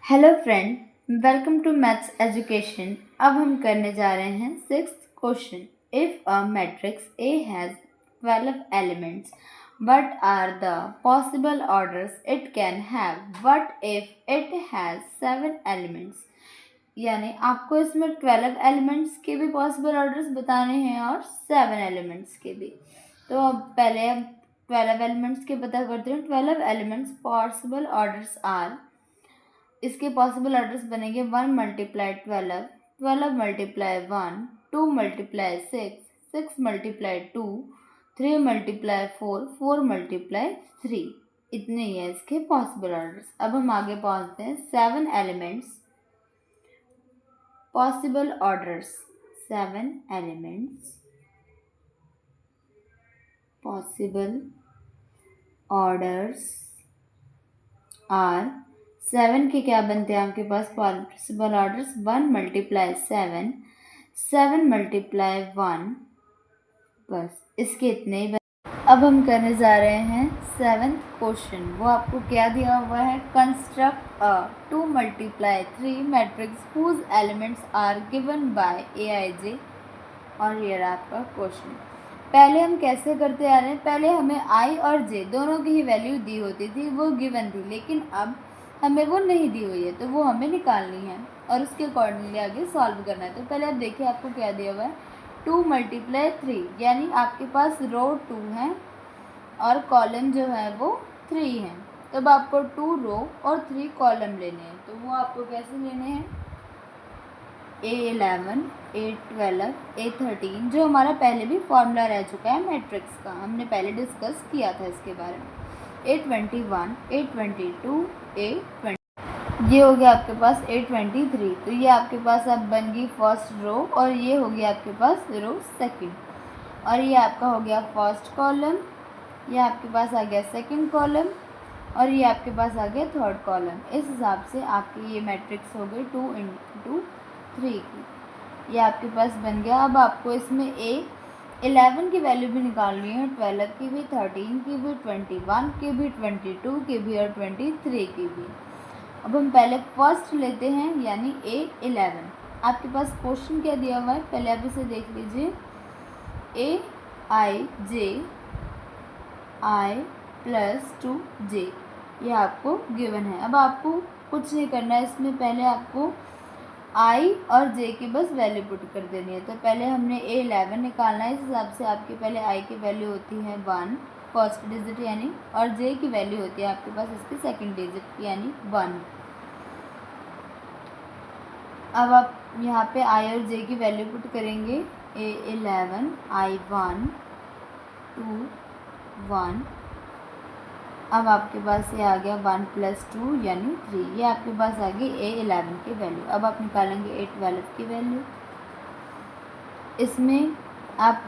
Hello friend, welcome to maths education. अब हम करने जा रहे हैं sixth question. If a matrix A has 12 elements, what are the possible orders it can have? What if it has 7 elements? यानी आपको इसमें 12 एलिमेंट्स के भी पॉसिबल ऑर्डर्स बताने हैं और 7 एलिमेंट्स के भी। तो अब पहले हम 12 एलिमेंट्स के पता करते हैं। 12 एलिमेंट्स पॉसिबल ऑर्डर्स आर, इसके पॉसिबल ऑर्डर्स बनेंगे 1 multiply 12, 12 multiply 1, 2 multiply 6, 6 multiply 2, 3 multiply 4, 4 multiply 3। इतने ही है इसके पॉसिबल ऑर्डर्स। अब हम आगे पहुंचते हैं 7 elements possible orders. 7 elements possible orders are. 7 के क्या बनते हैं आपके पास पॉसिबल ऑर्डर्स? 1 मल्टीप्लाई 7, 7 मल्टीप्लाई 1, बस इसके इतने ही अब हम करने जा रहे हैं 7th क्वेश्चन। वो आपको क्या दिया हुआ है? Construct a 2 multiply 3 matrix whose elements are given by AIJ। और ये रहा आपका क्वेश्चन। पहले हम कैसे करते आ रहे हैं? पहले हमें I और J दोनों की ही वैल्यू दी होती थी, वो गिवन थी, लेकिन अब हमें वो नहीं दी हुई है, तो वो हमें निकालनी है और उसके अकॉर्डिंगली आगे सॉल्व करना है। तो पहले आप देखिए आपको क्या दिया हुआ है, 2 मल्टीप्लाई 3, यानी आपके पास रो 2 है और कॉलम जो है वो 3 है। तब आपको 2 रो और 3 कॉलम लेने हैं। तो वो आपको कैसे लेने हैं? A11, A12, A13, जो हमारा पहले भी फॉर्मूला रह चुका है मैट्रिक्स का, हमने पहले डिस्कस किया था इसके बारे में। A21, A22, A20, ये हो गया आपके पास A23। तो ये आपके पास अब बन गई फर्स्ट रो और ये हो गया आपके पास रो सेकंड, और ये आपका हो गया फर्स्ट कॉलम, ये आपके पास आ गया सेकंड कॉलम, और ये आपके पास आ गया थर्ड कॉलम। इस हिसाब से आपकी ये मैट्रिक्स हो गई 2 इंटू 3 की। ये आपके पास बन गया। अब आपको इसमें A11 की वैल्यू भी निकालनी है, 12 की भी, 13 की भी, 21 की भी, 22 की भी और 23 की भी। अब हम पहले फर्स्ट लेते हैं, यानी A11। आपके पास क्वेश्चन क्या दिया हुआ है, पहले आप इसे देख लीजिए। AIJ I प्लस 2J, ये आपको गिवन है। अब आपको कुछ नहीं करना है इसमें, पहले आपको I और J की बस वैल्यू पुट कर देनी है। तो पहले हमने A11 निकालना है। इस हिसाब से आपके पहले I की वैल्यू होती है 1 फर्स्ट डिजिट यानी, और J की वैल्यू होती है आपके पास इसकी सेकंड डिजिट यानी 1। अब आप यहाँ पे I और J की वैल्यू पुट करेंगे। A11 I1 2 1। अब आपके पास ये आ गया 1 प्लस 2 यानी 3। ये आपके पास आ गई A11 की वैल्यू। अब आप निकालेंगे A12 की वैल्यू। इसमें आप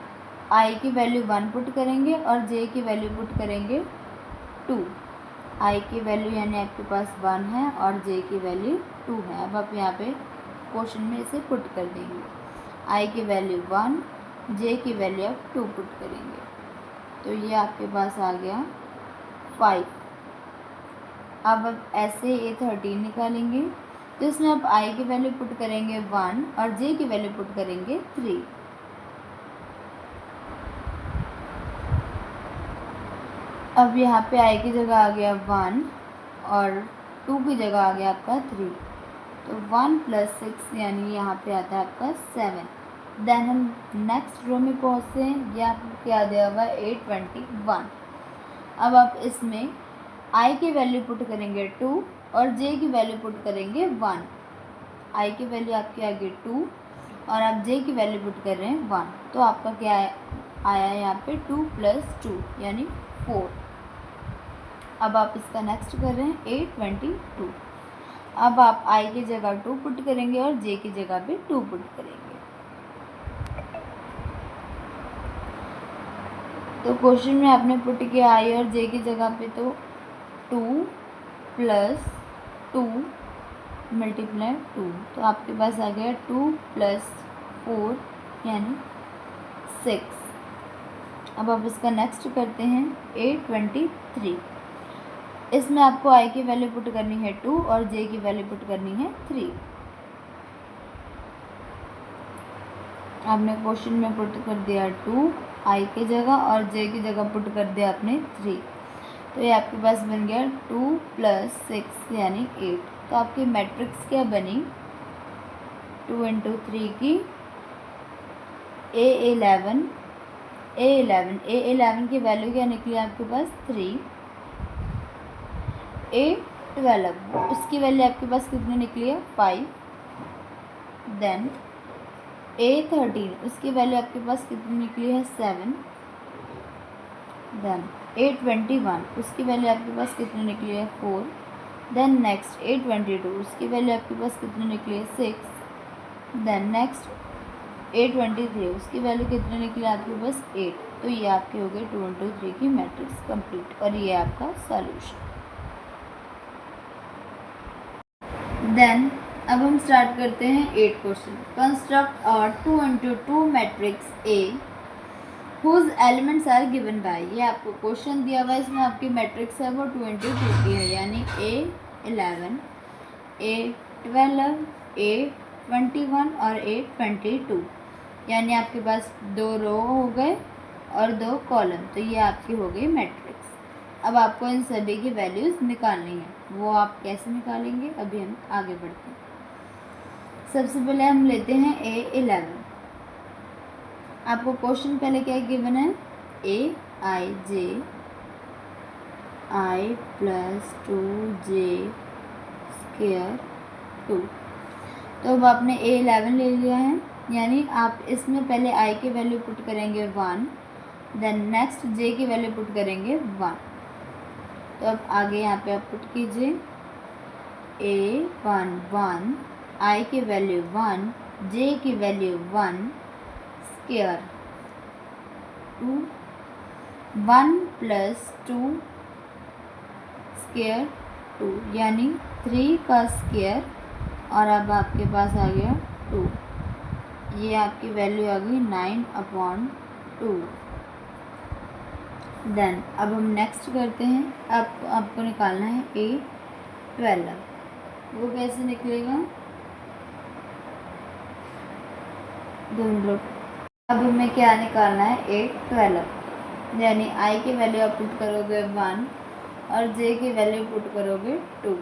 I की वैल्यू 1 पुट करेंगे और J की वैल्यू पुट करेंगे 2। I की वैल्यू यानी आपके पास 1 है और J की वैल्यू 2 है। अब आप यहाँ पे क्वेश्चन में इसे पुट कर देंगे। I की वैल्यू 1, J की वैल्यू आप 2 पुट करेंगे, तो ये आपके पास आ गया 5। अब आप ऐसे A13 निकालेंगे, तो इसमें आप I की वैल्यू पुट करेंगे 1 और J की वैल्यू पुट करेंगे 3। अब यहाँ पे I की जगह आ गया 1 और 2 की जगह आ गया आपका 3, तो 1 प्लस 6 यानी यहाँ पे आता है आपका 7। देन हम नेक्स्ट रो में पहुँचते हैं। यह आपको क्या दिया हुआ है? A21। अब आप इसमें I की वैल्यू पुट करेंगे 2 और J की वैल्यू पुट करेंगे 1। I की वैल्यू आपकी आ गई 2 और आप J की वैल्यू पुट कर रहे हैं 1, तो आपका क्या आया यहाँ पे 2 प्लस 2 यानी 4। अब आप इसका नेक्स्ट कर रहे हैं A22। अब आप I की जगह 2 पुट करेंगे और J की जगह पे 2 पुट करेंगे। तो क्वेश्चन में आपने पुट किया I और J की जगह पे, तो 2 प्लस 2 मल्टीप्लाई 2, तो आपके पास आ गया 2 प्लस 4 यानी 6। अब आप इसका नेक्स्ट करते हैं A23। इसमें आपको आई की वैल्यू पुट करनी है 2 और जे की वैल्यू पुट करनी है 3। आपने क्वेश्चन में पुट कर दिया 2 आई की जगह और जे की जगह पुट कर दिया आपने 3। तो ये आपके पास बन गया 2 + 6 यानी 8। तो आपकी मैट्रिक्स क्या बनी 2 × 3 की A11 की वैल्यू क्या निकली आपके पास 3। A12 उसकी वैल्यू आपके पास कितनी निकली है 5। देन A13 उसकी वैल्यू आपके पास कितनी निकली है 7। देन A21 उसकी वैल्यू आपके पास कितनी निकली है 4। देन नेक्स्ट A22 उसकी वैल्यू आपके पास कितनी निकली है 6। देन नेक्स्ट A23 उसकी वैल्यू कितनी निकली आपके पास 8। तो ये आपके हो गए 2 × 3 की मैट्रिक्स कंप्लीट और ये आपका सॉल्यूशन। देन अब हम स्टार्ट करते हैं 8 question. Construct a 2 × 2 matrix A whose elements are given by. ये आपको क्वेश्चन दिया हुआ है, इसमें आपकी मैट्रिक्स है वो 2 × 2 की है, यानी A11 A12 A21 और A22, यानी आपके पास 2 रो हो गए और 2 कॉलम। तो ये आपकी हो गई मैट्रिक्स। अब आपको इन सभी की वैल्यूज़ निकालनी है। वो आप कैसे निकालेंगे अभी हम आगे बढ़ते हैं। सबसे पहले हम लेते हैं A11। आपको क्वेश्चन पहले क्या गिवन है Aij I + 2j² 2। तो अब आपने A11 ले लिया है, यानी आप इसमें पहले I की वैल्यू पुट करेंगे 1। देन नेक्स्ट j की वैल्यू पुट करेंगे 1। तो अब आगे यहाँ पे आप पुट कीजिए A11 I की वैल्यू 1 j की वैल्यू 1 स्क्वायर 2 1 + 2 स्क्वायर 2 यानी 3 का स्क्वायर और अब आपके पास आ गया 2। ये आपकी वैल्यू आ गई 9/2। देन अब हम नेक्स्ट करते हैं। आपको निकालना है A12। वो कैसे निकलेगा अब हमें क्या निकालना है A12, यानी I की वैल्यू आप पुट करोगे 1 और J की वैल्यू पुट करोगे 2।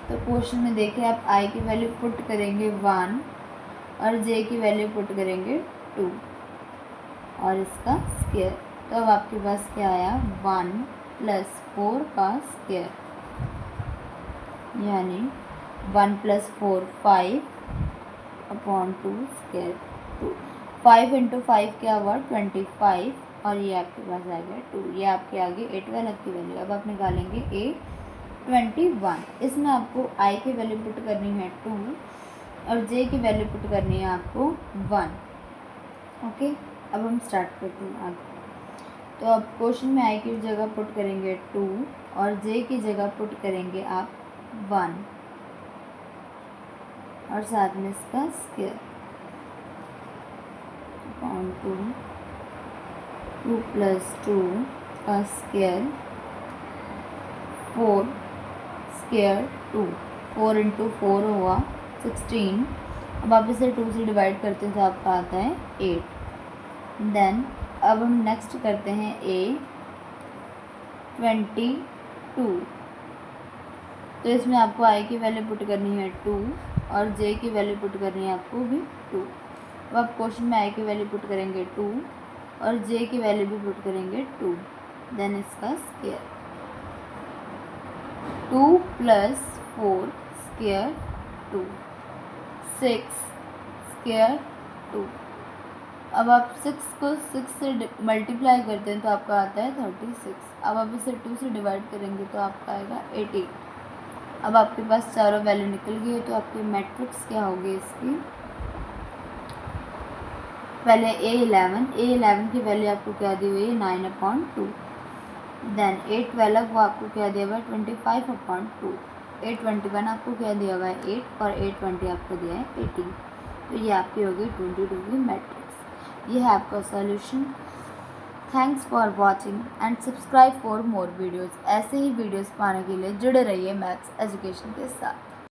तो क्वेश्चन में देखिए आप I की वैल्यू पुट करेंगे 1 और J की वैल्यू पुट करेंगे 2 और इसका स्क्वायर। तो अब आपके पास क्या आया 1 + 4 का स्क्वायर, यानी 1 + 4 5/2 स्क्वायर 2। 5 × 5 क्या हुआ 25 और ये आपके पास आ गया 2। ये आपके आगे A12 की वैल्यू। अब आप निकालेंगे A21। इसमें आपको I की वैल्यू पुट करनी है 2 और J की वैल्यू पुट करनी है आपको 1। ओके, अब हम स्टार्ट करते हैं आगे। तो अब क्वेश्चन में I की जगह पुट करेंगे 2 और J की जगह पुट करेंगे आप 1 और साथ में इसका स्क्वायर 2 + 2 का स्क्वायर 4 स्क्वायर 2 4 × 4 हुआ 16। अब आप इसे 2 से डिवाइड करते हैं तो आपका आता है 8। देन अब हम नेक्स्ट करते हैं A22। तो इसमें आपको I की वैल्यू पुट करनी है 2 और J की वैल्यू पुट करनी है आपको भी 2। अब आप क्वेश्चन में I की वैल्यू पुट करेंगे 2 और J की वैल्यू भी पुट करेंगे 2। देन इसका स्क्वायर 2 + 4 स्क्वायर 2 6 स्क्वायर 2। अब आप 6 को 6 से मल्टीप्लाई करते हैं तो आपका आता है 36। अब आप इसे 2 से डिवाइड करेंगे तो आपका आएगा 18। अब आपके पास चारों वैल्यू निकल गई है। तो आपकी मैट्रिक्स क्या होगी इसकी, पहले A11 की वैल्यू आपको क्या दी हुई है 9/2। देन A12 वो आपको क्या दिया हुआ है 25/2। A21 आपको क्या दिया हुआ है 8 और A20 आपको दिया है 18। तो ये आपकी होगी 22 की मैट्रिक्स। ये है आपका solution. Thanks for watching and subscribe for more videos. ऐसे ही वीडियोज़ पाने के लिए जुड़े रहिए मैथ्स एजुकेशन के साथ।